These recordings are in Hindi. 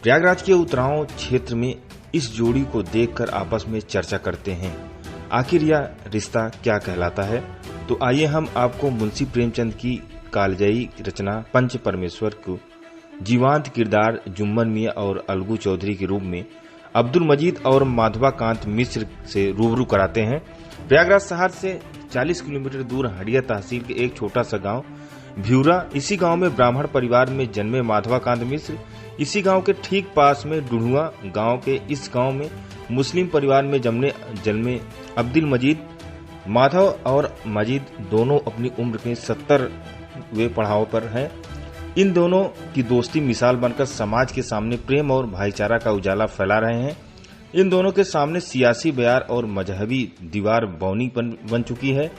प्रयागराज के उतराव क्षेत्र में इस जोड़ी को देखकर आपस में चर्चा करते हैं, आखिर यह रिश्ता क्या कहलाता है। तो आइए हम आपको मुंशी प्रेमचंद की कालजयी रचना पंच परमेश्वर को जीवांत किरदार जुम्मन मियां और अलगू चौधरी के रूप में अब्दुल मजीद और माधवाकांत मिश्र से रूबरू कराते हैं। प्रयागराज शहर से 40 किलोमीटर दूर हड़िया तहसील के एक छोटा सा गांव भ्यूरा, इसी गांव में ब्राह्मण परिवार में जन्मे माधवाकांत मिश्र, इसी गांव के ठीक पास में डुढ़ुआ गांव के इस गांव में मुस्लिम परिवार में जन्मे अब्दुल मजीद। माधव और मजीद दोनों अपनी उम्र के 70वें पड़ाव पर हैं। इन दोनों की दोस्ती मिसाल बनकर समाज के सामने प्रेम और भाईचारा का उजाला फैला रहे हैं। इन दोनों के सामने सियासी बयार और मजहबी दीवार बौनी बन चुकी है।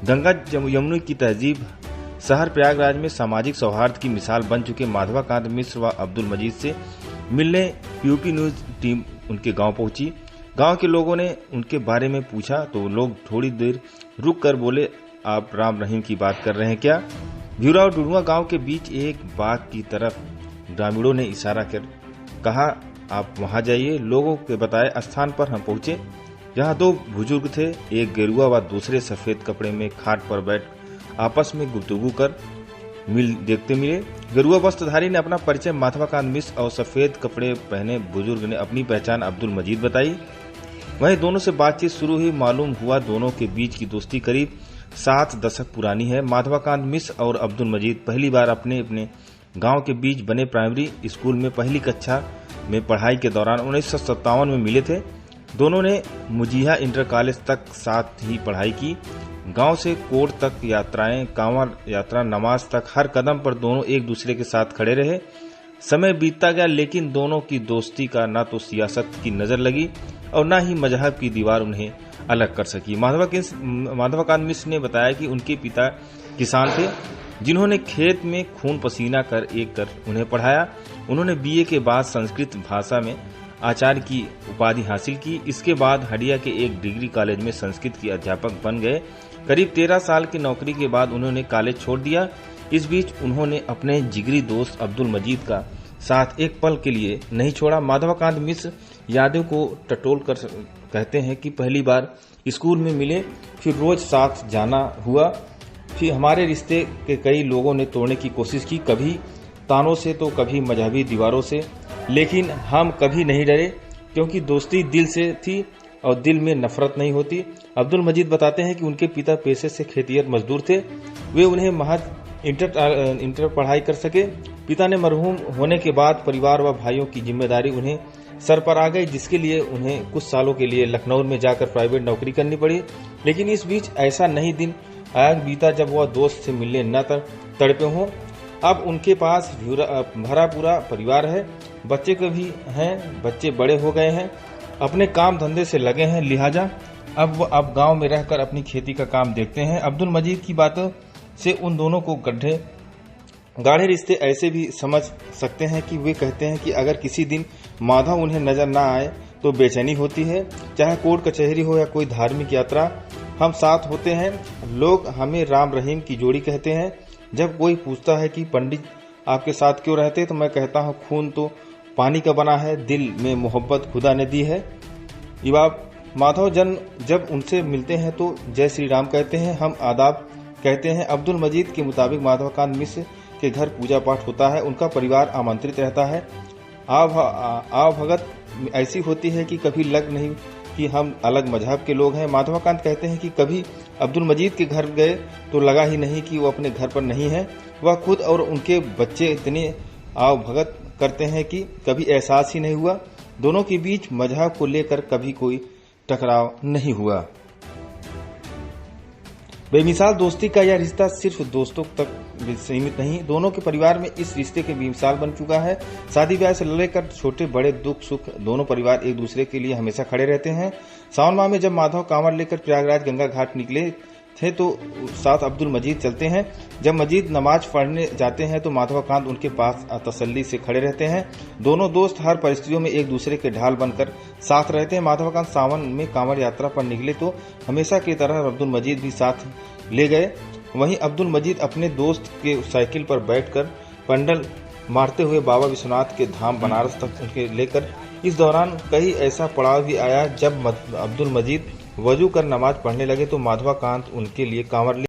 गंगा यमुना की तहजीब शहर प्रयागराज में सामाजिक सौहार्द की मिसाल बन चुके माधवाकांत मिश्र व अब्दुल मजीद से मिलने पीयूपी न्यूज टीम उनके गांव पहुंची। गांव के लोगों ने उनके बारे में पूछा तो लोग थोड़ी देर रुक कर बोले, आप राम रहीम की बात कर रहे हैं क्या? भ्यूरा और डुढ़ुआ गांव के बीच एक बाग की तरफ ग्रामीणों ने इशारा कर कहा, आप वहां जाइए। लोगों के बताए स्थान पर हम पहुंचे, जहां दो बुजुर्ग थे, एक गेरुआ व दूसरे सफेद कपड़े में खाट पर बैठ आपस में गुफ्तगू कर देखते मिले। गेरुआ वस्त्रधारी ने अपना परिचय माधवाकांत मिश्र और सफेद कपड़े पहने बुजुर्ग ने अपनी पहचान अब्दुल मजीद बताई। वहीं दोनों से बातचीत शुरू हुई। मालूम हुआ दोनों के बीच की दोस्ती करीब 7 दशक पुरानी है। माधवाकांत मिश्र और अब्दुल मजीद पहली बार अपने गांव के बीच बने प्राइमरी स्कूल में पहली कक्षा में पढ़ाई के दौरान 1957 में मिले थे। दोनों ने मुजिया इंटर कॉलेज तक साथ ही पढ़ाई की। गांव से कोर्ट तक यात्राएं, कांवड़ यात्रा, नमाज तक हर कदम पर दोनों एक दूसरे के साथ खड़े रहे। समय बीतता गया, लेकिन दोनों की दोस्ती का न तो सियासत की नजर लगी और न ही मजहब की दीवार उन्हें अलग कर सकी। माधवाकांत मिश्र ने बताया कि उनके पिता किसान थे, जिन्होंने खेत में खून पसीना कर उन्हें पढ़ाया। उन्होंने बीए के बाद संस्कृत भाषा में आचार्य की उपाधि हासिल की। इसके बाद हड़िया के एक डिग्री कॉलेज में संस्कृत के अध्यापक बन गए। करीब 13 साल की नौकरी के बाद उन्होंने कॉलेज छोड़ दिया। इस बीच उन्होंने अपने जिगरी दोस्त अब्दुल मजीद का साथ एक पल के लिए नहीं छोड़ा। माधवाकांत मिश्र यादों को टटोल कर कहते हैं कि पहली बार स्कूल में मिले, फिर रोज साथ जाना हुआ। फिर हमारे रिश्ते के कई लोगों ने तोड़ने की कोशिश की, कभी तानों से तो कभी मजहबी दीवारों से, लेकिन हम कभी नहीं डरे क्योंकि दोस्ती दिल से थी और दिल में नफरत नहीं होती। अब्दुल मजीद बताते हैं कि उनके पिता पेशे से खेतिहर मजदूर थे। वे उन्हें महज इंटर पढ़ाई कर सके। पिता ने मरहूम होने के बाद परिवार व भाइयों की जिम्मेदारी उन्हें सर पर आ गई, जिसके लिए उन्हें कुछ सालों के लिए लखनऊ में जाकर प्राइवेट नौकरी करनी पड़ी। लेकिन इस बीच ऐसा नहीं दिन आया बीता जब वह दोस्त से मिलने न तड़पे हों। अब उनके पास भरा पूरा परिवार है, बच्चे को भी हैं, बच्चे बड़े हो गए हैं, अपने काम धंधे से लगे हैं, लिहाजा अब गांव में रहकर अपनी खेती का काम देखते हैं। अब्दुल मजीद की बातों से उन दोनों को गाढ़े रिश्ते ऐसे भी समझ सकते हैं कि वे कहते हैं कि अगर किसी दिन माधव उन्हें नजर न आए तो बेचैनी होती है, चाहे कोर्ट कचहरी हो या कोई धार्मिक यात्रा, हम साथ होते हैं। लोग हमें राम रहीम की जोड़ी कहते हैं। जब कोई पूछता है कि पंडित आपके साथ क्यों रहते, तो मैं कहता हूँ खून तो पानी का बना है, दिल में मोहब्बत खुदा ने दी है। माधव जब उनसे मिलते हैं तो जय श्री राम कहते हैं, हम आदाब कहते हैं। अब्दुल मजीद के मुताबिक माधवाकांत मिश्र के घर पूजा पाठ होता है, उनका परिवार आमंत्रित रहता है। आवभगत ऐसी होती है कि कभी लग नहीं कि हम अलग मजहब के लोग हैं। माधवाकांत कहते हैं कि कभी अब्दुल मजीद के घर गए तो लगा ही नहीं कि वो अपने घर पर नहीं है। वह खुद और उनके बच्चे इतने आवभगत करते हैं कि कभी एहसास ही नहीं हुआ। दोनों के बीच मजहब को लेकर कभी कोई टकराव नहीं हुआ। बेमिसाल दोस्ती का यह रिश्ता सिर्फ दोस्तों तक सीमित नहीं, दोनों के परिवार में इस रिश्ते के बेमिसाल बन चुका है। शादी ब्याह से लेकर छोटे बड़े दुख सुख दोनों परिवार एक दूसरे के लिए हमेशा खड़े रहते हैं। सावन माह में जब माधव कांवड़ लेकर प्रयागराज गंगा घाट निकले थे तो साथ अब्दुल मजीद चलते हैं। जब मजीद नमाज पढ़ने जाते हैं तो माधवाकांत उनके पास तसल्ली से खड़े रहते हैं। दोनों दोस्त हर परिस्थितियों में एक दूसरे के ढाल बनकर साथ रहते हैं। माधवाकांत सावन में कांवड़ यात्रा पर निकले तो हमेशा की तरह अब्दुल मजीद भी साथ ले गए। वहीं अब्दुल मजीद अपने दोस्त के साइकिल पर बैठकर पंडल मारते हुए बाबा विश्वनाथ के धाम बनारस तक उनके लेकर। इस दौरान कई ऐसा पड़ाव भी आया जब अब्दुल मजीद वजू कर नमाज पढ़ने लगे तो माधवा कांत उनके लिए कांवर